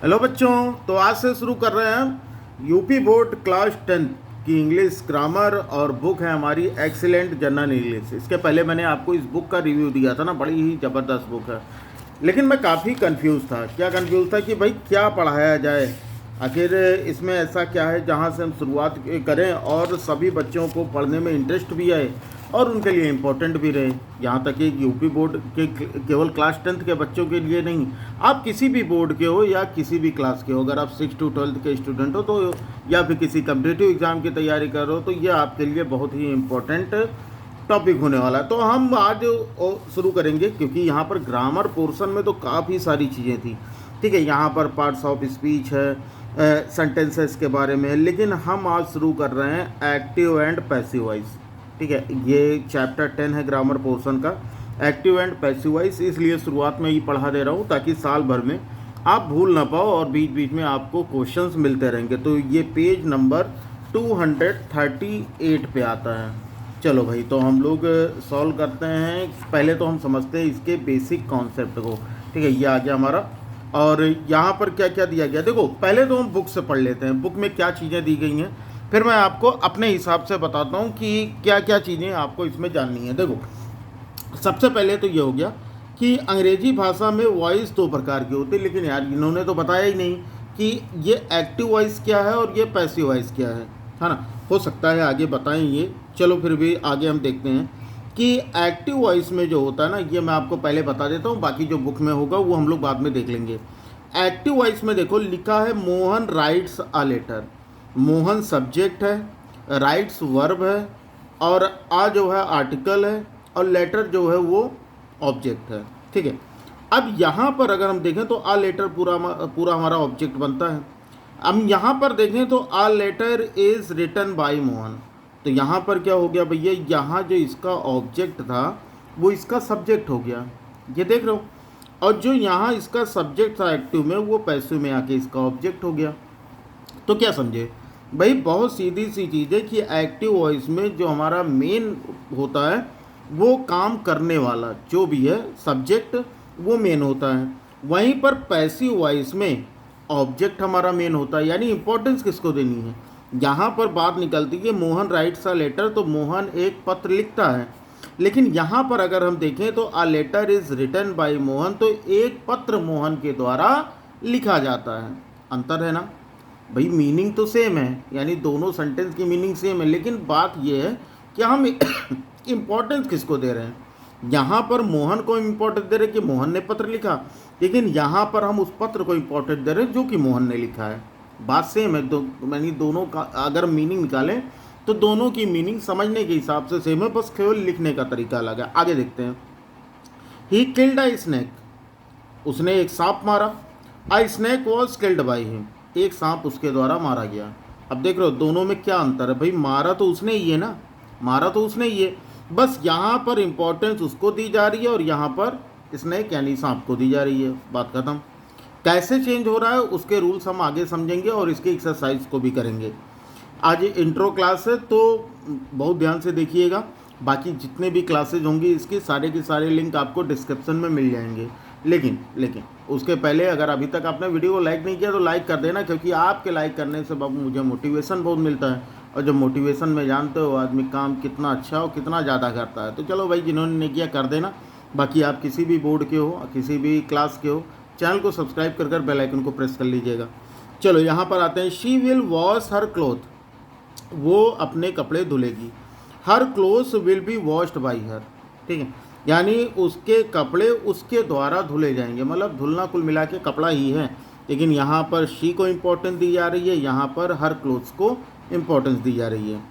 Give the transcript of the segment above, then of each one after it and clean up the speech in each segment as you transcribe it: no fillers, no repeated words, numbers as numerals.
Hello बच्चों। तो आज से शुरू कर रहे हैं यूपी बोर्ड क्लास 10 की इंग्लिश ग्रामर और बुक है हमारी एक्सीलेंट जनरल इंग्लिश। इसके पहले मैंने आपको इस बुक का रिव्यू दिया था ना, बड़ी ही ज़बरदस्त बुक है। लेकिन मैं काफ़ी कंफ्यूज था। क्या कंफ्यूज था कि भाई क्या पढ़ाया जाए, आखिर इसमें ऐसा क्या है जहाँ से हम शुरुआत करें और सभी बच्चों को पढ़ने में इंटरेस्ट भी आए और उनके लिए इम्पोर्टेंट भी रहे। यहाँ तक कि यूपी बोर्ड के केवल क्लास 10th के बच्चों के लिए नहीं, आप किसी भी बोर्ड के हो या किसी भी क्लास के हो, अगर आप 6 to 12 के स्टूडेंट हो तो, या फिर किसी कम्पिटिटिव एग्ज़ाम की तैयारी कर रहे हो, तो ये आपके लिए बहुत ही इम्पोर्टेंट टॉपिक होने वाला है। तो हम आज शुरू करेंगे, क्योंकि यहाँ पर ग्रामर पोर्शन में तो काफ़ी सारी चीज़ें थी। ठीक है, यहाँ पर पार्ट्स ऑफ स्पीच है, सेंटेंसेस के बारे में है, लेकिन हम आज शुरू कर रहे हैं एक्टिव एंड पैसिव वॉइस। ठीक है, ये चैप्टर 10 है ग्रामर पोर्शन का, एक्टिव एंड पैसिव वॉइस। इसलिए शुरुआत में ही पढ़ा दे रहा हूँ ताकि साल भर में आप भूल ना पाओ और बीच बीच में आपको क्वेश्चंस मिलते रहेंगे। तो ये पेज नंबर 238 पे आता है। चलो भाई, तो हम लोग सॉल्व करते हैं। पहले तो हम समझते हैं इसके बेसिक कॉन्सेप्ट को। ठीक है, ये आ गया हमारा। और यहाँ पर क्या क्या दिया गया, देखो पहले तो हम बुक से पढ़ लेते हैं, बुक में क्या चीज़ें दी गई हैं, फिर मैं आपको अपने हिसाब से बताता हूँ कि क्या क्या चीज़ें आपको इसमें जाननी है। देखो, सबसे पहले तो ये हो गया कि अंग्रेजी भाषा में वॉइस दो प्रकार की होती है, लेकिन यार इन्होंने तो बताया ही नहीं कि ये एक्टिव वॉइस क्या है और ये पैसिव वॉइस क्या है ना। हो सकता है आगे बताएं ये, चलो फिर भी आगे हम देखते हैं कि एक्टिव वॉइस में जो होता है ना, ये मैं आपको पहले बता देता हूँ, बाकी जो बुक में होगा वो हम लोग बाद में देख लेंगे। एक्टिव वॉइस में देखो लिखा है Mohan writes a letter. Mohan subject है, राइट्स वर्ब है, और आ जो है आर्टिकल है, और लेटर जो है वो ऑब्जेक्ट है। ठीक है, अब यहाँ पर अगर हम देखें तो आ लेटर पूरा पूरा हमारा ऑब्जेक्ट बनता है। अब यहाँ पर देखें तो a letter is written by Mohan. तो यहाँ पर क्या हो गया भैया, यहाँ जो इसका ऑब्जेक्ट था वो इसका सब्जेक्ट हो गया, ये देख रहे हो। और जो यहाँ इसका सब्जेक्ट था एक्टिव में, वो पैसिव में आके इसका ऑब्जेक्ट हो गया। तो क्या समझे भाई, बहुत सीधी सी चीज़ है कि एक्टिव वॉइस में जो हमारा मेन होता है वो काम करने वाला जो भी है सब्जेक्ट, वो मेन होता है। वहीं पर पैसिव वॉइस में ऑब्जेक्ट हमारा मेन होता है। यानी इंपॉर्टेंस किसको देनी है, यहाँ पर बात निकलती है मोहन राइट्स अ लेटर, तो मोहन एक पत्र लिखता है। लेकिन यहाँ पर अगर हम देखें तो a letter is written by Mohan, तो एक पत्र मोहन के द्वारा लिखा जाता है। अंतर है ना भाई, मीनिंग तो सेम है, यानी दोनों सेंटेंस की मीनिंग सेम है, लेकिन बात यह है कि हम इम्पोर्टेंस किसको दे रहे हैं। यहाँ पर मोहन को इम्पोर्टेंस दे रहे हैं कि मोहन ने पत्र लिखा, लेकिन यहाँ पर हम उस पत्र को इम्पोर्टेंस दे रहे हैं जो कि मोहन ने लिखा है। बात सेम है, यानी दोनों का अगर मीनिंग निकालें तो दोनों की मीनिंग समझने के हिसाब से सेम है, बस केवल लिखने का तरीका अलग है। आगे देखते हैं। ही किल्ड अ स्नेक, उसने एक सांप मारा। अ snake was killed by him, एक सांप उसके द्वारा मारा गया। अब देख रहे हो दोनों में क्या अंतर है भाई, मारा तो उसने ही है ना, मारा तो उसने ही है, बस यहाँ पर इंपॉर्टेंस उसको दी जा रही है और यहाँ पर स्नेक यानी सांप को दी जा रही है। बात खत्म। कैसे चेंज हो रहा है उसके रूल्स हम आगे समझेंगे और इसके एक्सरसाइज को भी करेंगे। आज इंट्रो क्लास है तो बहुत ध्यान से देखिएगा। बाकी जितने भी क्लासेज होंगी इसकी सारे के सारे लिंक आपको डिस्क्रिप्शन में मिल जाएंगे। लेकिन उसके पहले अगर अभी तक आपने वीडियो को लाइक नहीं किया तो लाइक कर देना, क्योंकि आपके लाइक करने से बाबू मुझे मोटिवेशन बहुत मिलता है, और जब मोटिवेशन में जानते हो आदमी काम कितना अच्छा और कितना ज़्यादा करता है। तो चलो भाई, जिन्होंने नहीं किया कर देना। बाकी आप किसी भी बोर्ड के हो, किसी भी क्लास के हो, चैनल को सब्सक्राइब कर बेल आइकन को प्रेस कर लीजिएगा। चलो यहाँ पर आते हैं। She will wash her cloth, वो अपने कपड़े धुलेगी। Her clothes will be washed by her. ठीक है, यानी उसके कपड़े उसके द्वारा धुले जाएंगे, मतलब धुलना कुल मिला के कपड़ा ही है, लेकिन यहाँ पर शी को इम्पोर्टेंस दी जा रही है, यहाँ पर हर क्लोथ्स को इम्पोर्टेंस दी जा रही है।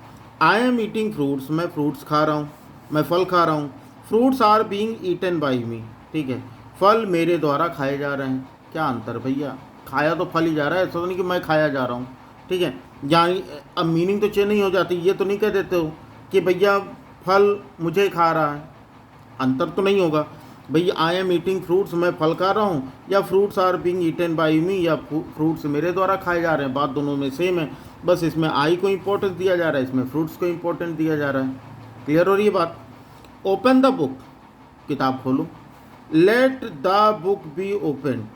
आई एम ईटिंग फ्रूट्स, मैं फ्रूट्स खा रहा हूँ, मैं फल खा रहा हूँ। Fruits are being eaten by me, ठीक है, फल मेरे द्वारा खाए जा रहे हैं। क्या अंतर भैया, खाया तो फल ही जा रहा है, ऐसा तो नहीं कि मैं खाया जा रहा हूँ। ठीक है, यानी अब मीनिंग तो चेंज नहीं हो जाती, ये तो नहीं कह देते हो कि भैया फल मुझे खा रहा है, अंतर तो नहीं होगा भैया। आई एम ईटिंग फ्रूट्स, मैं फल खा रहा हूँ, या fruits are being eaten by me, या फ्रूट्स मेरे द्वारा खाए जा रहे हैं, बात दोनों में सेम है, बस इसमें आई को इम्पोर्टेंस दिया जा रहा है, इसमें फ्रूट्स को इम्पोर्टेंस दिया जा रहा है। क्लियर हो रही है बात। ओपन द बुक, किताब खोलो। Let the book be open,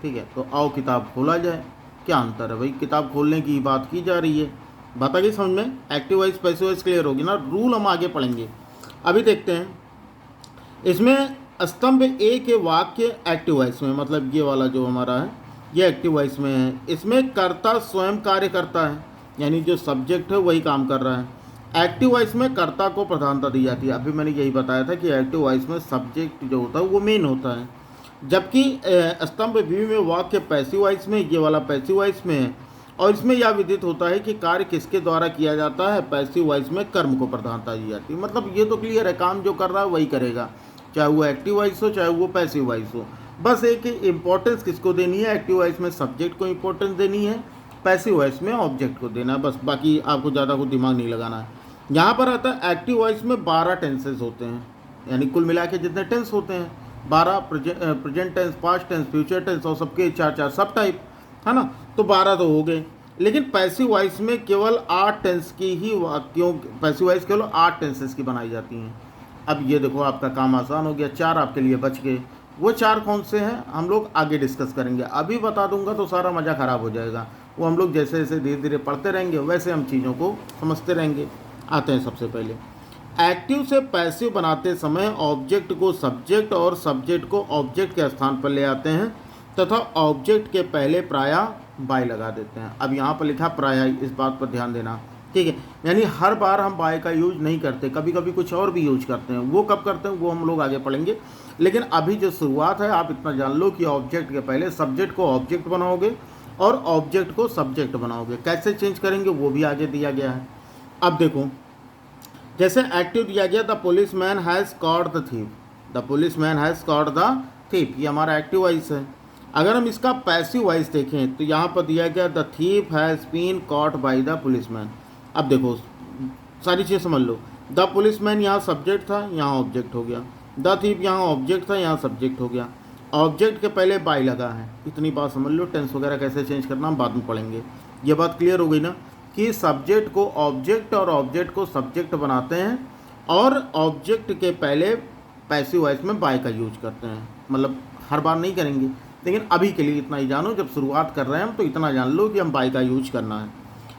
ठीक है, तो आओ किताब खोला जाए। क्या अंतर है भाई, किताब खोलने की बात की जा रही है, बात आ गई समझ में। Active voice passive voice clear होगी ना, रूल हम आगे पढ़ेंगे। अभी देखते हैं इसमें स्तंभ ए के वाक्य एक्टिव वॉइस में, मतलब ये वाला जो हमारा है ये एक्टिव वॉइस में है। इसमें कर्ता स्वयं कार्य करता है, यानी जो सब्जेक्ट है वही काम कर रहा है। एक्टिव वॉइस में कर्ता को प्रधानता दी जाती है। अभी मैंने यही बताया था कि एक्टिव वॉइस में सब्जेक्ट जो होता है वो मेन होता है, जबकि स्तंभ बी में वाक्य पैसिव वॉइस में, ये वाला पैसिव वॉइस में है। और इसमें यह विदित होता है कि कार्य किसके द्वारा किया जाता है, पैसिव वॉइस में कर्म को प्रधानता दी जाती है। मतलब ये तो क्लियर है, काम जो कर रहा है वही करेगा, चाहे वो एक्टिव वॉइस हो चाहे वो पैसिव वॉइस हो। बस एक इंपॉर्टेंस किसको देनी है, एक्टिव वॉइस में सब्जेक्ट को इंपॉर्टेंस देनी है, पैसिव वॉइस में ऑब्जेक्ट को देना है, बस। बाकी आपको ज़्यादा कुछ दिमाग नहीं लगाना है। यहाँ पर आता है एक्टिव वॉइस में 12 टेंसेस होते हैं, यानी कुल मिला के जितने टेंस होते हैं 12, present tense, past tense, future tense और सबके 4-4 सब टाइप, है ना, तो 12 तो हो गए। लेकिन पैसिव वॉइस में केवल 8 टेंस की ही वाक्यों, पैसिव वॉइस केवल 8 टेंसेस की बनाई जाती हैं। अब ये देखो आपका काम आसान हो गया, 4 आपके लिए बच गए। वो 4 कौन से हैं हम लोग आगे डिस्कस करेंगे, अभी बता दूंगा तो सारा मज़ा ख़राब हो जाएगा। वो हम लोग जैसे जैसे धीरे धीरे पढ़ते रहेंगे वैसे हम चीज़ों को समझते रहेंगे। आते हैं सबसे पहले, एक्टिव से पैसिव बनाते समय ऑब्जेक्ट को सब्जेक्ट और सब्जेक्ट को ऑब्जेक्ट के स्थान पर ले आते हैं तथा ऑब्जेक्ट के पहले प्रायः बाय लगा देते हैं। अब यहाँ पर लिखा प्रायः, इस बात पर ध्यान देना, ठीक है। यानी हर बार हम बाय का यूज नहीं करते, कभी कभी कुछ और भी यूज करते हैं। वो कब करते हैं वो हम लोग आगे पढ़ेंगे, लेकिन अभी जो शुरुआत है आप इतना जान लो कि ऑब्जेक्ट के पहले सब्जेक्ट को ऑब्जेक्ट बनाओगे और ऑब्जेक्ट को सब्जेक्ट बनाओगे। कैसे चेंज करेंगे वो भी आगे दिया गया है। अब देखो, जैसे एक्टिव दिया गया the police man has caught the thief, the police man has caught the thief, ये हमारा एक्टिव वॉइस है। अगर हम इसका पैसिव वॉइस देखें तो यहाँ पर दिया गया the thief has been caught by the policeman. अब देखो सारी चीज़ समझ लो, द पुलिस मैन यहाँ सब्जेक्ट था, यहाँ ऑब्जेक्ट हो गया। द थीफ यहाँ ऑब्जेक्ट था, यहाँ सब्जेक्ट हो गया। ऑब्जेक्ट के पहले बाय लगा है, इतनी बात समझ लो। टेंस वगैरह कैसे चेंज करना हम बाद में पढ़ेंगे। ये बात क्लियर हो गई ना कि सब्जेक्ट को ऑब्जेक्ट और ऑब्जेक्ट को सब्जेक्ट बनाते हैं और ऑब्जेक्ट के पहले पैसिव वॉइस में बाय का यूज करते हैं। मतलब हर बार नहीं करेंगे, लेकिन अभी के लिए इतना ही जानो, जब शुरुआत कर रहे हैं हम तो इतना जान लो कि हम बाय का यूज करना है।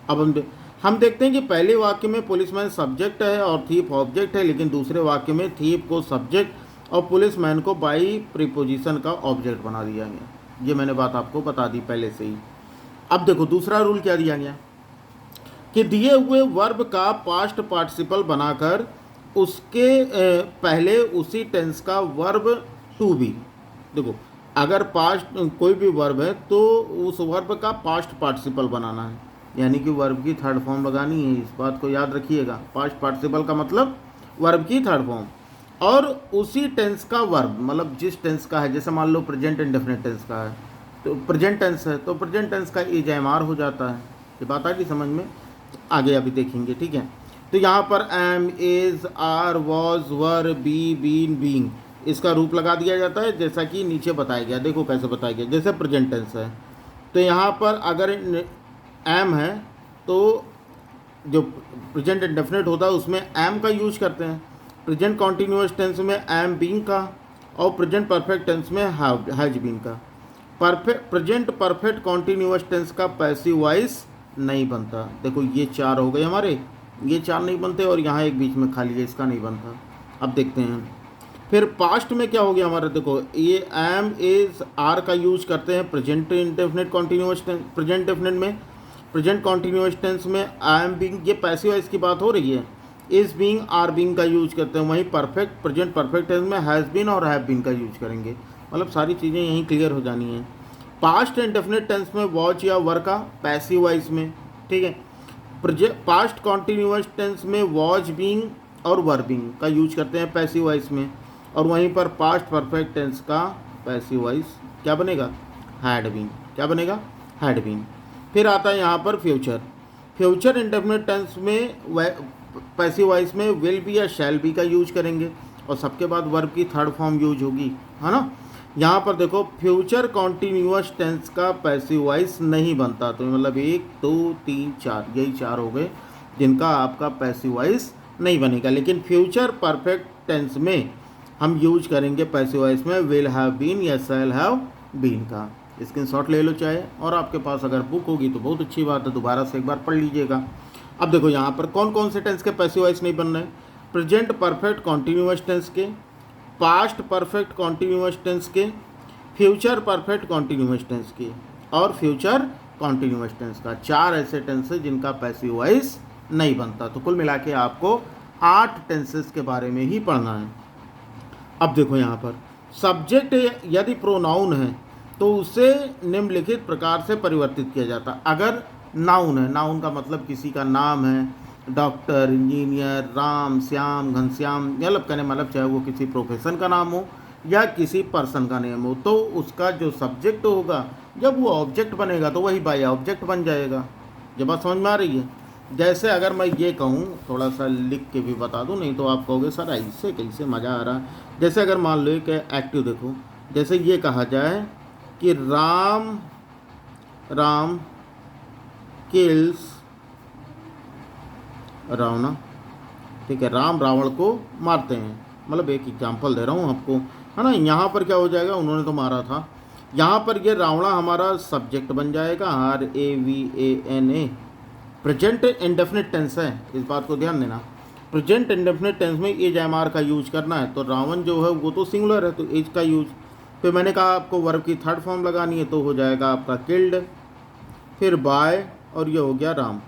अब हम देखते हैं कि पहले वाक्य में पुलिसमैन सब्जेक्ट है और थीप ऑब्जेक्ट है, लेकिन दूसरे वाक्य में थीप को सब्जेक्ट और पुलिसमैन को बाई प्रीपोजिशन का ऑब्जेक्ट बना दिया गया। ये मैंने बात आपको बता दी पहले से ही। अब देखो दूसरा रूल क्या दिया गया कि दिए हुए वर्ब का पास्ट पार्टिसिपल बनाकर उसके पहले उसी टेंस का वर्ब टू बी। देखो अगर पास्ट कोई भी वर्ब है तो उस वर्ब का पास्ट पार्टिसिपल बनाना है, यानी कि वर्ब की थर्ड फॉर्म लगानी है। इस बात को याद रखिएगा, पास्ट पार्टिसिपल का मतलब वर्ब की थर्ड फॉर्म, और उसी टेंस का वर्ब, मतलब जिस टेंस का है। जैसे मान लो प्रेजेंट इंडेफिनिट टेंस का है तो प्रेजेंट टेंस है तो प्रेजेंट टेंस का इज एम आर हो जाता है। ये बात आ गई समझ में, आगे अभी देखेंगे, ठीक है। तो यहाँ पर am, is, are, was, were, be, been, being, इसका रूप लगा दिया जाता है जैसा कि नीचे बताया गया। देखो कैसे बताया गया, जैसे प्रेजेंट टेंस है तो यहाँ पर अगर एम है तो जो प्रेजेंट इंडेफिनिट होता है उसमें एम का यूज करते हैं। प्रेजेंट कॉन्टीन्यूअस टेंस में एम बीइंग का, और प्रेजेंट परफेक्ट टेंस में हैज बीन का। प्रेजेंट परफेक्ट कॉन्टीन्यूअस टेंस का पैसिव वॉइस नहीं बनता। देखो ये 4 हो गए हमारे, ये 4 नहीं बनते, और यहाँ एक बीच में खाली है, इसका नहीं बनता। अब देखते हैं फिर पास्ट में क्या हो गया हमारा। देखो ये एम, इज, आर का यूज करते हैं present indefinite continuous tense, present definite में। प्रेजेंट कॉन्टीन्यूअस टेंस में आई एम बीइंग, ये पैसिव वॉइस की बात हो रही है, इज बीइंग, आर बीइंग का यूज करते हैं। वहीं परफेक्ट प्रेजेंट परफेक्ट टेंस में हैज़ बीन और हैव बीन का यूज करेंगे। मतलब सारी चीज़ें यहीं क्लियर हो जानी है। पास्ट इंडेफिनिट टेंस में वॉच या वर का पैसिव वॉइस में, ठीक है। पास्ट कॉन्टीन्यूअस टेंस में वॉच बीइंग और वर बीइंग का यूज करते हैं पैसिव वॉइस में, और वहीं पर पास्ट परफेक्ट टेंस का पैसिव वॉइस क्या बनेगा, हैड बीन। क्या बनेगा, हैड बीन। फिर आता है यहाँ पर फ्यूचर। फ्यूचर इंडेफिनिट टेंस में पैसिव वॉइस में विल बी या शैल बी का यूज करेंगे, और सबके बाद वर्ब की थर्ड फॉर्म यूज होगी, है ना। यहाँ पर देखो फ्यूचर कॉन्टीन्यूअस टेंस का पैसिव वॉइस नहीं बनता, तो मतलब 1, 2, 3, 4 यही 4 हो गए जिनका आपका पैसिव वॉइस नहीं बनेगा। लेकिन फ्यूचर परफेक्ट टेंस में हम यूज करेंगे पैसिव वॉइस में विल हैव बीन या शैल हैव बीन का। स्क्रीनशॉट ले लो चाहे, और आपके पास अगर बुक होगी तो बहुत अच्छी बात है, दोबारा से एक बार पढ़ लीजिएगा। अब देखो यहाँ पर कौन कौन से टेंस के पैसिव वॉइस नहीं बन रहे? प्रेजेंट परफेक्ट कॉन्टिन्यूअस टेंस के, पास्ट परफेक्ट कॉन्टिन्यूअस टेंस के, फ्यूचर परफेक्ट कॉन्टिन्यूअस टेंस के, और फ्यूचर कॉन्टिन्यूअस टेंस का। 4 ऐसे टेंस हैं जिनका पैसिव वॉइस नहीं बनता। तो कुल मिला के आपको 8 टेंसेस के बारे में ही पढ़ना है। अब देखो यहाँ पर सब्जेक्ट यदि प्रोनाउन है तो उसे निम्नलिखित प्रकार से परिवर्तित किया जाता है। अगर नाउन है, नाउन का मतलब किसी का नाम है, डॉक्टर, इंजीनियर, राम, श्याम, घनश्याम, मतलब कहने मतलब चाहे वो किसी प्रोफेशन का नाम हो या किसी पर्सन का नेम हो, तो उसका जो सब्जेक्ट होगा जब वो ऑब्जेक्ट बनेगा तो वही बाय ऑब्जेक्ट बन जाएगा। जब बात समझ में आ रही है? जैसे अगर मैं ये कहूँ, थोड़ा सा लिख के भी बता दूँ, नहीं तो आप कहोगे सर ऐसे कैसे मज़ा आ रहा है। जैसे अगर मान लो कि एक्टिव देखो, जैसे ये कहा जाए कि राम किल्स रावणा, ठीक है, राम रावण को मारते हैं, मतलब एक एग्जाम्पल दे रहा हूँ आपको, है ना। यहाँ पर क्या हो जाएगा, उन्होंने तो मारा था, यहाँ पर ये रावणा हमारा सब्जेक्ट बन जाएगा, RAVANA। प्रेजेंट इंडेफिनिट टेंस है, इस बात को ध्यान देना। प्रेजेंट इंडेफिनिट टेंस में एज MR का यूज करना है, तो रावण जो है वो तो सिंगुलर है, तो एज का यूज। फिर मैंने कहा आपको वर्ब की थर्ड फॉर्म लगानी है, तो हो जाएगा आपका किल्ड, फिर बाय, और ये हो गया राम।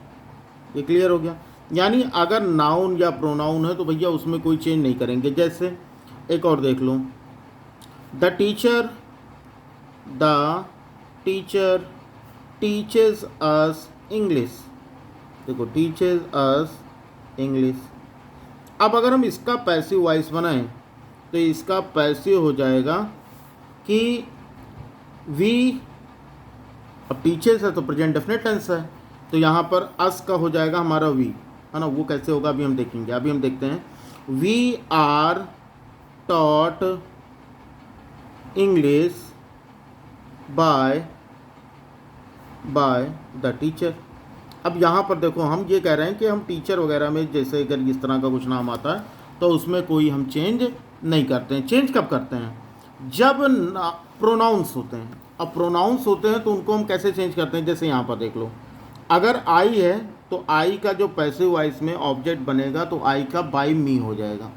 ये क्लियर हो गया? यानी अगर नाउन या प्रोनाउन है तो भैया उसमें कोई चेंज नहीं करेंगे। जैसे एक और देख लो, the teacher teaches us English. देखो, टीचेज अस इंग्लिश। अब अगर हम इसका पैसिव वॉइस बनाएं तो इसका पैसिव हो जाएगा कि वी, अब टीचर्स है तो प्रेजेंट डेफिनेट टेंस है, तो यहाँ पर अस का हो जाएगा हमारा वी, है ना। वो कैसे होगा अभी हम देखेंगे। अभी हम देखते हैं, we are taught English by the teacher. अब यहाँ पर देखो हम ये कह रहे हैं कि हम टीचर वगैरह में जैसे अगर इस तरह का कुछ नाम आता है तो उसमें कोई हम चेंज नहीं करते हैं। चेंज कब करते हैं? जब प्रोनाउंस होते हैं। अब प्रोनाउंस होते हैं तो उनको हम कैसे चेंज करते हैं? जैसे यहाँ पर देख लो, अगर आई है तो आई का जो पैसिव वॉइस में ऑब्जेक्ट बनेगा तो आई का बाय मी हो जाएगा,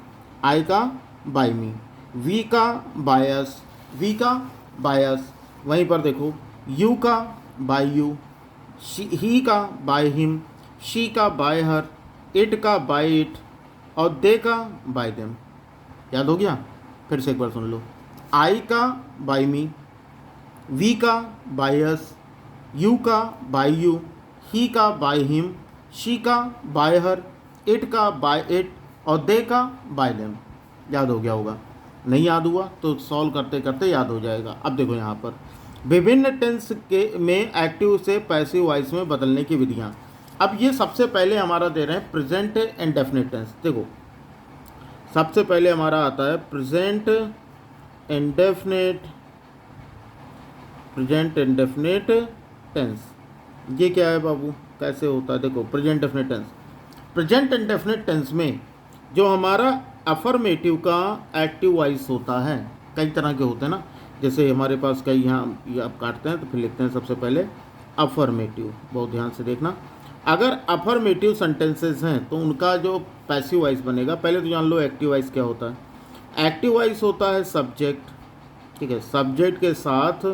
आई का बाय मी। वी का बायस, वी का बायस। वहीं पर देखो, यू का बाय यू, ही का बाय हिम, शी का बाय हर, इट का बाय इट, और दे का बाय देम। याद हो गया? फिर से एक बार सुन लो, आई का बाय मी, वी का बाय अस, यू का बाय यू, ही का बाय हिम, शी का बाय हर, इट का बाय इट, और दे का बाय देम। याद हो गया होगा? नहीं याद हुआ तो सॉल्व करते करते याद हो जाएगा। अब देखो यहाँ पर विभिन्न टेंस के में एक्टिव से पैसिव वॉइस में बदलने की विधियाँ। अब ये सबसे पहले हमारा दे रहे हैं प्रेजेंट इंडेफिनिट टेंस। देखो, सबसे पहले हमारा आता है प्रेजेंट इंडेफिनिट टेंस। ये क्या है बाबू, कैसे होता है? देखो, present indefinite tense, present indefinite tense में जो हमारा अफर्मेटिव का एक्टिव वॉइस होता है, कई तरह के होते हैं ना, जैसे हमारे पास कई यहाँ ये आप काटते हैं तो फिर लिखते हैं सबसे पहले अफर्मेटिव। बहुत ध्यान से देखना, अगर अफर्मेटिव सेंटेंसेस हैं तो उनका जो पैसिव वॉइस बनेगा, पहले तो जान लो एक्टिव वॉइस क्या होता है। एक्टिव वॉइस होता है सब्जेक्ट, ठीक है, सब्जेक्ट के साथ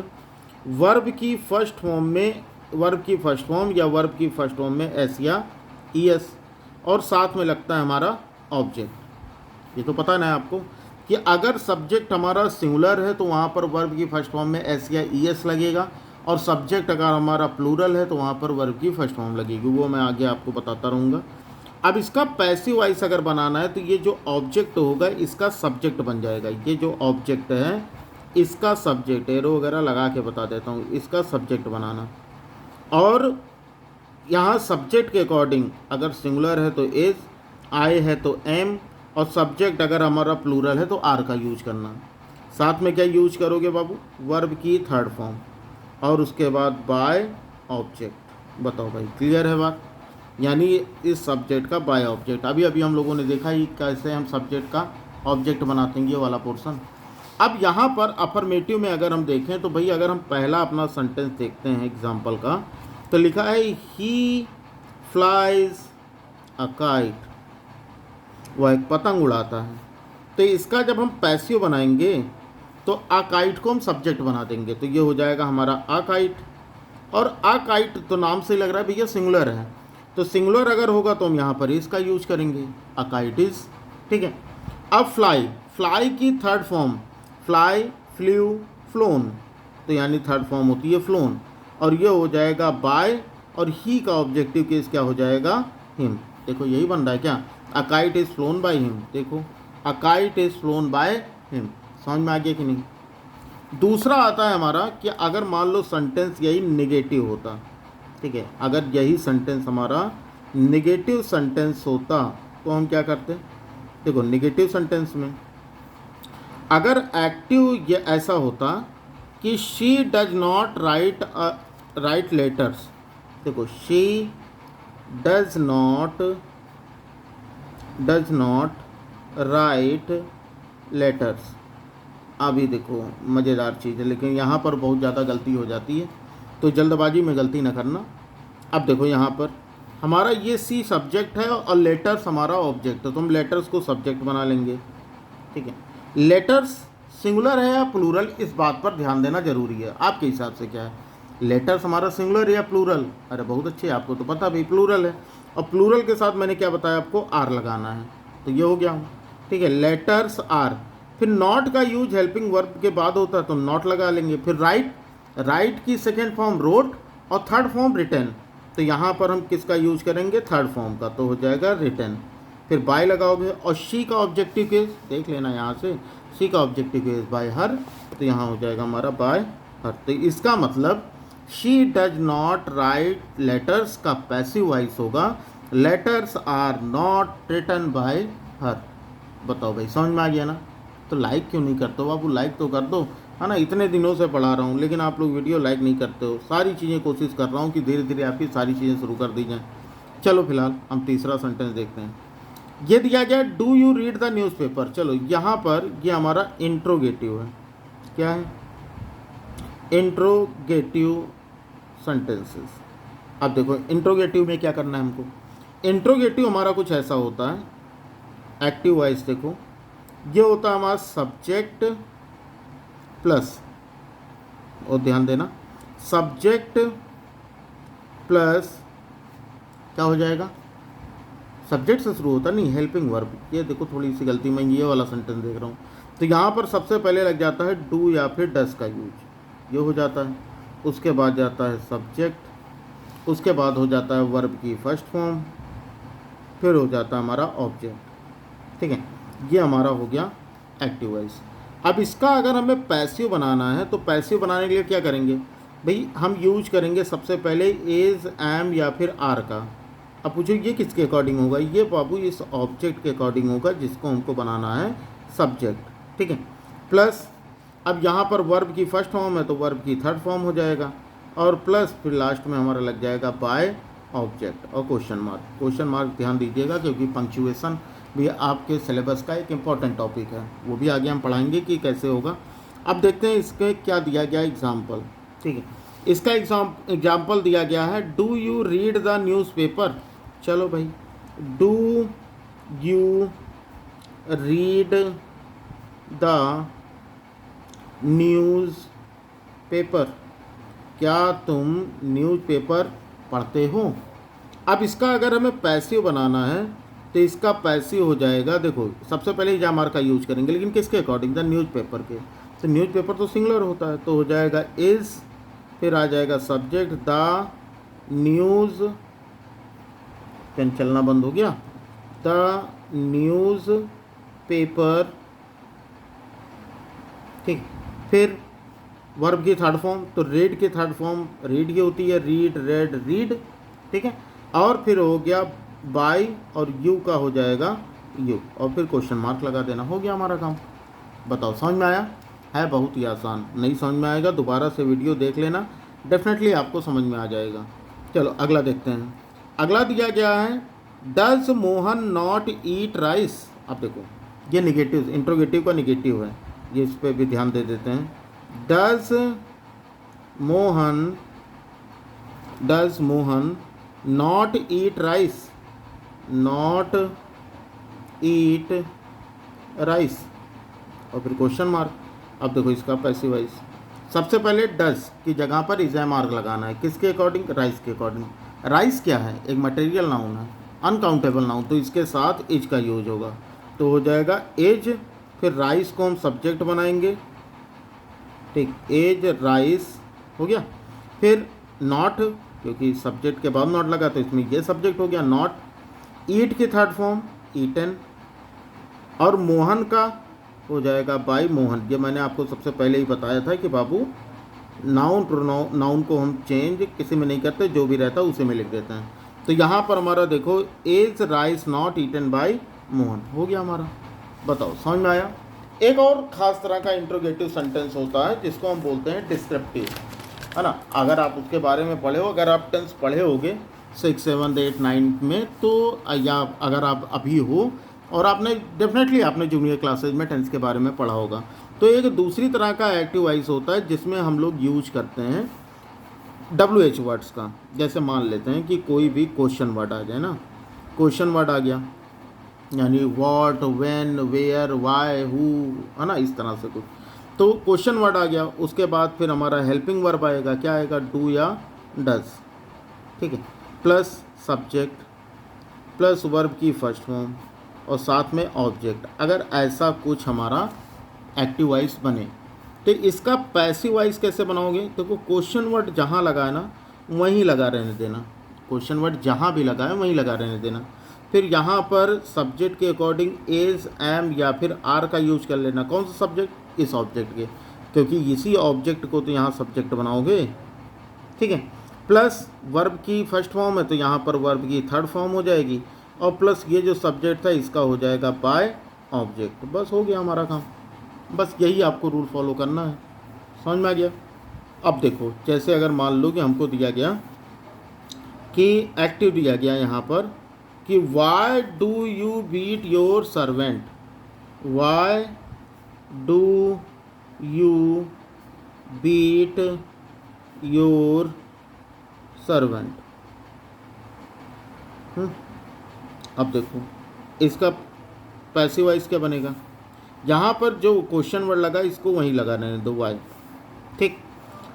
वर्ब की फर्स्ट फॉर्म में, वर्ब की फर्स्ट फॉर्म या वर्ब की फर्स्ट फॉर्म में एस या ES, और साथ में लगता है हमारा ऑब्जेक्ट। ये तो पता ना है आपको कि अगर सब्जेक्ट हमारा सिंगुलर है तो वहाँ पर वर्ब की फर्स्ट फॉर्म में एस या ES लगेगा, और सब्जेक्ट अगर हमारा प्लूरल है तो वहाँ पर वर्ब की फर्स्ट फॉर्म लगेगी। वो मैं आगे आपको बताता रहूँगा। अब इसका पैसिव वॉइस अगर बनाना है तो ये जो ऑब्जेक्ट होगा इसका सब्जेक्ट बन जाएगा। ये जो ऑब्जेक्ट है इसका सब्जेक्ट, एरो वगैरह लगा के बता देता हूँ, इसका सब्जेक्ट बनाना। और यहाँ सब्जेक्ट के अकॉर्डिंग अगर सिंगुलर है तो एज, आई है तो एम, और सब्जेक्ट अगर हमारा प्लूरल है तो आर का यूज करना। साथ में क्या यूज करोगे बाबू? वर्ब की थर्ड फॉर्म, और उसके बाद बाय ऑब्जेक्ट। बताओ भाई, क्लियर है बात? यानी इस सब्जेक्ट का बाय ऑब्जेक्ट। अभी हम लोगों ने देखा ही कैसे हम सब्जेक्ट का ऑब्जेक्ट बनाते हैं, ये वाला पोर्शन। अब यहाँ पर अफर्मेटिव में अगर हम देखें तो भाई अगर हम पहला अपना सेंटेंस देखते हैं एग्जाम्पल का, तो लिखा है ही फ्लाइज अ काइट, वह एक पतंग उड़ाता है। तो इसका जब हम पैसिव बनाएंगे तो अ काइट को हम सब्जेक्ट बना देंगे, तो ये हो जाएगा हमारा अ काइट। और अ काइट तो नाम से लग रहा है भैया सिंगुलर है, तो सिंगुलर अगर होगा तो हम यहाँ पर इसका यूज करेंगे, अ काइट इज। ठीक है। अब फ्लाई, फ्लाई की third form fly, flew, flown, तो यानी थर्ड फॉर्म होती है फ्लोन, और ये हो जाएगा बाय, और ही का ऑब्जेक्टिव केस क्या हो जाएगा, हिम। देखो यही बन रहा है क्या, a kite is flown by him. देखो a kite is flown by him, समझ में आ गया कि नहीं। दूसरा आता है हमारा कि अगर मान लो सेंटेंस यही निगेटिव होता, ठीक है, अगर यही सेंटेंस हमारा निगेटिव सेंटेंस होता तो हम क्या करते। देखो निगेटिव सेंटेंस में अगर एक्टिव ये ऐसा होता कि she does not write letters. देखो she does not write letters. अभी देखो मज़ेदार चीज़ है, लेकिन यहाँ पर बहुत ज़्यादा गलती हो जाती है, तो जल्दबाजी में गलती ना करना। अब देखो यहाँ पर हमारा ये सी सब्जेक्ट है और लेटर्स हमारा ऑब्जेक्ट है, तो हम लेटर्स को सब्जेक्ट बना लेंगे। ठीक है। लेटर्स सिंगुलर है या प्लूरल, इस बात पर ध्यान देना जरूरी है। आपके हिसाब से क्या है, लेटर्स हमारा सिंगुलर या प्लूरल? अरे बहुत अच्छे, आपको तो पता भाई प्लूरल है, और प्लूरल के साथ मैंने क्या बताया आपको, आर लगाना है, तो ये हो गया। ठीक है, लेटर्स आर। फिर नॉट का यूज हेल्पिंग वर्ब के बाद होता है तो नॉट लगा लेंगे। फिर राइट, राइट की सेकेंड फॉर्म रोट और थर्ड फॉर्म रिटर्न, तो यहाँ पर हम किसका यूज करेंगे, थर्ड फॉर्म का, तो हो जाएगा रिटर्न। फिर बाय लगाओगे, और शी का ऑब्जेक्टिव केस देख लेना यहाँ से, शी का ऑब्जेक्टिव केस बाय हर, तो यहाँ हो जाएगा हमारा बाय हर। तो इसका मतलब she does not write letters का पैसिव वॉइस होगा, letters are not written by her. बताओ भाई समझ में आ गया ना। तो लाइक क्यों नहीं करते हो बाबू, लाइक तो कर दो, है ना। इतने दिनों से पढ़ा रहा हूँ लेकिन आप लोग वीडियो लाइक नहीं करते हो। सारी चीज़ें कोशिश कर रहा हूँ कि धीरे धीरे आपकी सारी चीज़ें शुरू कर दी जाएँ। चलो फिलहाल हम तीसरा सेंटेंस देखते हैं। ये दिया गया do you read the newspaper. चलो यहाँ पर ये हमारा इंट्रोगेटिव है। क्या है, इंट्रोगेटिव सेंटेंसेस। अब देखो इंट्रोगेटिव में क्या करना है हमको, इंट्रोगेटिव हमारा कुछ ऐसा होता है, एक्टिव वॉइस देखो, ये होता है हमारा सब्जेक्ट प्लस, और ध्यान देना सब्जेक्ट प्लस क्या हो जाएगा, सब्जेक्ट से शुरू होता नहीं, हेल्पिंग वर्ब। ये देखो थोड़ी सी गलती, मैं ये वाला सेंटेंस देख रहा हूँ, तो यहाँ पर सबसे पहले लग जाता है डू या फिर डस का यूज, ये हो जाता है। उसके बाद जाता है सब्जेक्ट, उसके बाद हो जाता है वर्ब की फर्स्ट फॉर्म, फिर हो जाता है हमारा ऑब्जेक्ट। ठीक है, ये हमारा हो गया एक्टिव वॉइस। अब इसका अगर हमें पैसिव बनाना है तो पैसिव बनाने के लिए क्या करेंगे भाई, हम यूज करेंगे सबसे पहले इज, एम या फिर आर का। अब पूछो ये किसके अकॉर्डिंग होगा, ये बाबू इस ऑब्जेक्ट के अकॉर्डिंग होगा जिसको हमको बनाना है सब्जेक्ट। ठीक है, प्लस अब यहाँ पर वर्ब की फर्स्ट फॉर्म है तो वर्ब की थर्ड फॉर्म हो जाएगा, और प्लस फिर लास्ट में हमारा लग जाएगा बाय ऑब्जेक्ट और क्वेश्चन मार्क। क्वेश्चन मार्क ध्यान दीजिएगा क्योंकि पंक्चुएशन भी आपके सिलेबस का एक इम्पॉर्टेंट टॉपिक है, वो भी आगे हम पढ़ाएंगे कि कैसे होगा। अब देखते हैं इसके क्या दिया गया एग्जाम्पल। ठीक है, इसका एग्जाम्पल दिया गया है do you read the newspaper. चलो भाई, do you read the news paper, क्या तुम न्यूज़पेपर पढ़ते हो। अब इसका अगर हमें पैसिव बनाना है तो इसका पैसिव हो जाएगा, देखो सबसे पहले जा मार का यूज करेंगे, लेकिन किसके अकॉर्डिंग, द न्यूज़पेपर के। तो न्यूज़पेपर तो सिंगुलर होता है, तो हो जाएगा इज़, फिर आ जाएगा सब्जेक्ट द न्यूज़, पेन चलना बंद हो गया, द न्यूज़ पेपर। ठीक, फिर वर्ब की थर्ड फॉर्म, तो रीड की थर्ड फॉर्म रीड की होती है, रीड, रेड, रीड। ठीक है, और फिर हो गया बाय, और यू का हो जाएगा यू, और फिर क्वेश्चन मार्क लगा देना, हो गया हमारा काम। बताओ समझ में आया है, बहुत ही आसान। नहीं समझ में आएगा दोबारा से वीडियो देख लेना, डेफिनेटली आपको समझ में आ जाएगा। चलो अगला देखते हैं। अगला दिया गया है does Mohan not eat rice. अब देखो ये निगेटिव, इंट्रोगेटिव का निगेटिव है, ये इस पे भी ध्यान दे देते हैं। Does Mohan not eat rice, not eat rice, और फिर क्वेश्चन मार्क। अब देखो इसका पैसिव वॉइस, सबसे पहले डज की जगह पर इज ए मार्क लगाना है, किसके अकॉर्डिंग, राइस के अकॉर्डिंग। राइस क्या है, एक मटेरियल नाउन है, अनकाउंटेबल नाउन, तो इसके साथ इज का यूज होगा, तो हो जाएगा एज। फिर राइस को हम सब्जेक्ट बनाएंगे, ठीक, एज राइस हो गया। फिर नॉट, क्योंकि सब्जेक्ट के बाद नॉट लगा तो इसमें ये सब्जेक्ट हो गया नॉट। ईट की थर्ड फॉर्म ईटन, और मोहन का हो जाएगा बाय मोहन। ये मैंने आपको सबसे पहले ही बताया था कि बाबू नाउन को हम चेंज किसी में नहीं करते, जो भी रहता है उसी में लिख देते हैं। तो यहाँ पर हमारा देखो is rice not eaten by Mohan हो गया हमारा। बताओ समझ में आया। एक और ख़ास तरह का इंट्रोगेटिव सेंटेंस होता है जिसको हम बोलते हैं डिस्क्रिप्टिव, है ना। अगर आप उसके बारे में पढ़े हो, अगर आप टेंस पढ़े होगे 6, 7, 8, 9 में, तो या अगर आप अभी हो और आपने डेफिनेटली आपने जूनियर क्लासेज में टेंस के बारे में पढ़ा होगा, तो एक दूसरी तरह का एक्टिव वॉइस होता है जिसमें हम लोग यूज करते हैं WH वर्ड्स का। जैसे मान लेते हैं कि कोई भी क्वेश्चन वर्ड आ जाए ना, क्वेश्चन वर्ड आ गया, यानी what, when, where, why, who, है ना, इस तरह से कुछ। तो क्वेश्चन वर्ड आ गया, उसके बाद फिर हमारा हेल्पिंग वर्ब आएगा, क्या आएगा, डू या डज, ठीक है, प्लस सब्जेक्ट प्लस वर्ब की फर्स्ट फॉर्म और साथ में ऑब्जेक्ट। अगर ऐसा कुछ हमारा एक्टिव वॉइस बने, तो इसका पैसिव वॉइस कैसे बनाओगे। तो क्वेश्चन वर्ड जहाँ लगा है ना वहीं लगा रहने देना, क्वेश्चन वर्ड जहाँ भी लगा है वहीं लगा रहने देना। फिर यहाँ पर सब्जेक्ट के अकॉर्डिंग इज, एम या फिर आर का यूज कर लेना। कौन सा सब्जेक्ट, इस ऑब्जेक्ट के, क्योंकि इसी ऑब्जेक्ट को तो यहाँ सब्जेक्ट बनाओगे, ठीक है। प्लस वर्ब की फर्स्ट फॉर्म है तो यहाँ पर वर्ब की थर्ड फॉर्म हो जाएगी, और प्लस ये जो सब्जेक्ट था इसका हो जाएगा बाय ऑब्जेक्ट। बस हो गया हमारा काम। बस यही आपको रूल फॉलो करना है। समझ में आ गया। अब देखो, जैसे अगर मान लो कि हमको दिया गया कि एक्टिव दिया गया यहाँ पर कि why do you beat your servant, why do you beat your servant. अब देखो इसका पैसिव वॉइस क्या बनेगा, यहाँ पर जो क्वेश्चन वर्ड लगा इसको वहीं लगा रहने दो वाई, ठीक।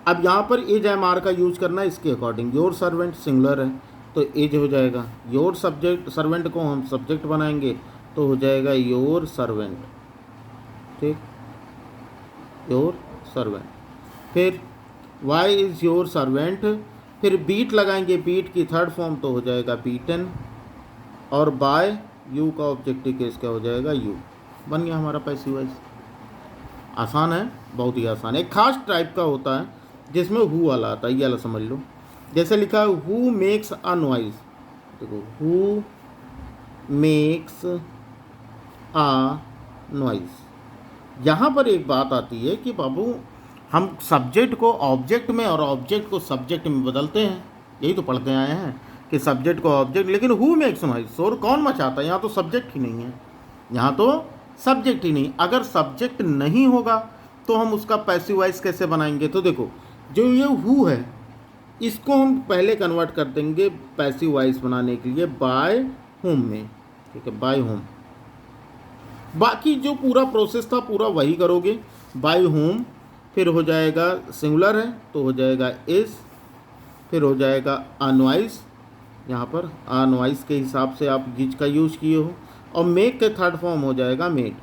अब यहाँ पर इज एम आर का यूज करना है इसके अकॉर्डिंग। योर सर्वेंट सिंगुलर है तो इज हो जाएगा, योर सब्जेक्ट, सर्वेंट को हम सब्जेक्ट बनाएंगे तो हो जाएगा योर सर्वेंट, ठीक, योर सर्वेंट। फिर वाई इज़ योर सर्वेंट, फिर बीट लगाएंगे, बीट की थर्ड फॉर्म तो हो जाएगा बीटन, और बाय यू का ऑब्जेक्टिव केस क्या हो जाएगा, यू। बन गया हमारा पैसिव वॉइस। आसान है, बहुत ही आसान है। एक खास टाइप का होता है जिसमें हु वाला आता है, ये वाला समझ लो। जैसे लिखा है हु मेक्स अ नॉइज, देखो हु मेक्स अ नॉइज। यहाँ पर एक बात आती है कि बाबू हम सब्जेक्ट को ऑब्जेक्ट में और ऑब्जेक्ट को सब्जेक्ट में बदलते हैं, यही तो पढ़ते आए हैं कि सब्जेक्ट को ऑब्जेक्ट, लेकिन हु मेक्स नॉइज, शोर कौन मचाता है, यहाँ तो सब्जेक्ट ही नहीं है, यहाँ तो सब्जेक्ट ही नहीं। अगर सब्जेक्ट नहीं होगा तो हम उसका पैसिव वॉइस कैसे बनाएंगे। तो देखो जो ये हु है इसको हम पहले कन्वर्ट कर देंगे पैसिव वॉइस बनाने के लिए बाय होम में, ठीक है, बाय होम। बाकी जो पूरा प्रोसेस था पूरा वही करोगे, बाय होम, फिर हो जाएगा सिंगुलर है तो हो जाएगा इज, फिर हो जाएगा अनवाइज, यहाँ पर अनवाइज के हिसाब से आप गिज का यूज किए हो, और मेक के थर्ड फॉर्म हो जाएगा मेड।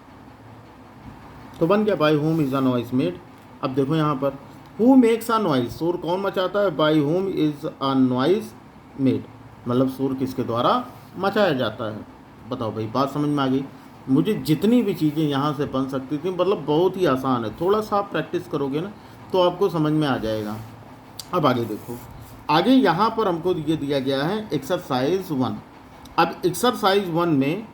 तो बन गया by whom is a noise made. अब देखो यहाँ पर हु मेक्स अ नॉइज, शोर कौन मचाता है, by whom is a noise made, मतलब शोर किसके द्वारा मचाया जाता है। बताओ भाई, बात समझ में आ गई। मुझे जितनी भी चीज़ें यहाँ से बन सकती थी, मतलब बहुत ही आसान है, थोड़ा सा आप प्रैक्टिस करोगे ना तो आपको समझ में आ जाएगा। अब आगे देखो, आगे यहाँ पर हमको ये दिया गया है एक्सरसाइज 1। अब एक्सरसाइज 1 में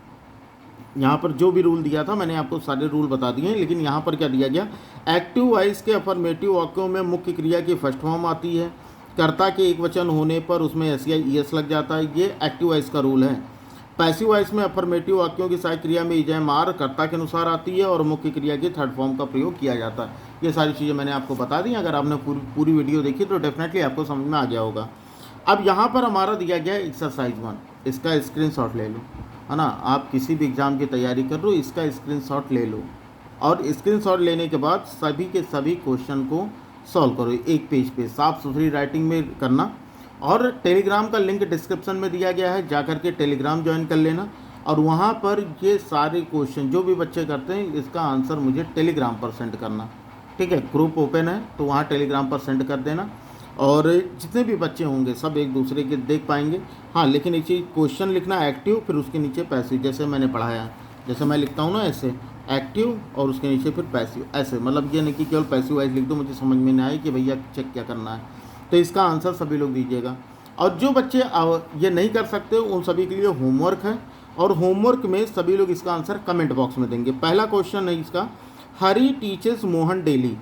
यहाँ पर जो भी रूल दिया था मैंने आपको सारे रूल बता दिए हैं, लेकिन यहाँ पर क्या दिया गया, एक्टिव वॉइस के अफर्मेटिव वाक्यों में मुख्य क्रिया की फर्स्ट फॉर्म आती है, कर्ता के एक वचन होने पर उसमें एस या ईएस लग जाता है, ये एक्टिव वॉइस का रूल है। पैसिव वॉइस में अफर्मेटिव वाक्यों की सहायक क्रिया में इजय मार कर्ता के अनुसार आती है और मुख्य क्रिया की थर्ड फॉर्म का प्रयोग किया जाता है। ये सारी चीज़ें मैंने आपको बता दी। अगर आपने पूरी वीडियो देखी तो डेफिनेटली आपको समझ में आ गया होगा। अब यहाँ पर हमारा दिया गया है एक्सरसाइज 1, इसका स्क्रीनशॉट ले लो, है ना। आप किसी भी एग्ज़ाम की तैयारी कर रहे हो, इसका स्क्रीनशॉट ले लो और स्क्रीनशॉट लेने के बाद सभी के सभी क्वेश्चन को सॉल्व करो एक पेज पे, साफ़ सुथरी राइटिंग में करना। और टेलीग्राम का लिंक डिस्क्रिप्शन में दिया गया है, जा करके टेलीग्राम ज्वाइन कर लेना और वहाँ पर ये सारे क्वेश्चन जो भी बच्चे करते हैं इसका आंसर मुझे टेलीग्राम पर सेंड करना, ठीक है। ग्रुप ओपन है तो वहाँ टेलीग्राम पर सेंड कर देना और जितने भी बच्चे होंगे सब एक दूसरे के देख पाएंगे। हाँ, लेकिन एक चीज़, क्वेश्चन लिखना एक्टिव, फिर उसके नीचे पैसिव, जैसे मैंने पढ़ाया, जैसे मैं लिखता हूँ ना ऐसे एक्टिव और उसके नीचे फिर पैसिव, ऐसे। मतलब ये नहीं कि केवल पैसिव वाइज लिख दो, मुझे समझ में नहीं आए कि भैया चेक क्या करना है। तो इसका आंसर सभी लोग दीजिएगा। और जो बच्चे ये नहीं कर सकते उन सभी के लिए होमवर्क है और होमवर्क में सभी लोग इसका आंसर कमेंट बॉक्स में देंगे। पहला क्वेश्चन है इसका, हरी टीचर्स मोहन डेली,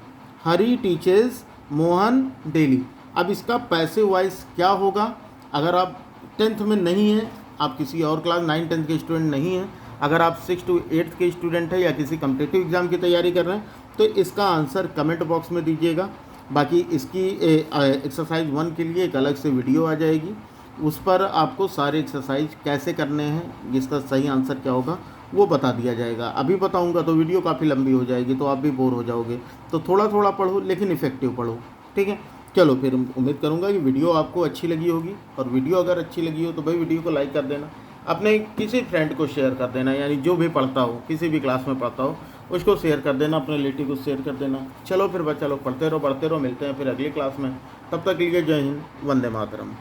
हरी टीचर्स मोहन डेली। अब इसका पैसिव वॉइस क्या होगा? अगर आप 10th में नहीं हैं, आप किसी और क्लास 9-10 के स्टूडेंट नहीं हैं, अगर आप 6 to 8 के स्टूडेंट हैं या किसी कम्पिटिटिव एग्ज़ाम की तैयारी कर रहे हैं तो इसका आंसर कमेंट बॉक्स में दीजिएगा। बाकी इसकी एक्सरसाइज 1 के लिए एक अलग से वीडियो आ जाएगी, उस पर आपको सारे एक्सरसाइज कैसे करने हैं, जिसका सही आंसर क्या होगा वो बता दिया जाएगा। अभी बताऊंगा तो वीडियो काफ़ी लंबी हो जाएगी, तो आप भी बोर हो जाओगे। तो थोड़ा थोड़ा पढ़ो लेकिन इफेक्टिव पढ़ो, ठीक है। चलो फिर उम्मीद करूंगा कि वीडियो आपको अच्छी लगी होगी और वीडियो अगर अच्छी लगी हो तो भाई वीडियो को लाइक कर देना, अपने किसी फ्रेंड को शेयर कर देना, यानी जो भी पढ़ता हो, किसी भी क्लास में पढ़ता हो उसको शेयर कर देना, अपने रिलेटिव को शेयर कर देना। चलो फिर बच्चा लोग पढ़ते रहो, मिलते हैं फिर अगली क्लास में। तब तक के लिए जय हिंद, वंदे मातरम।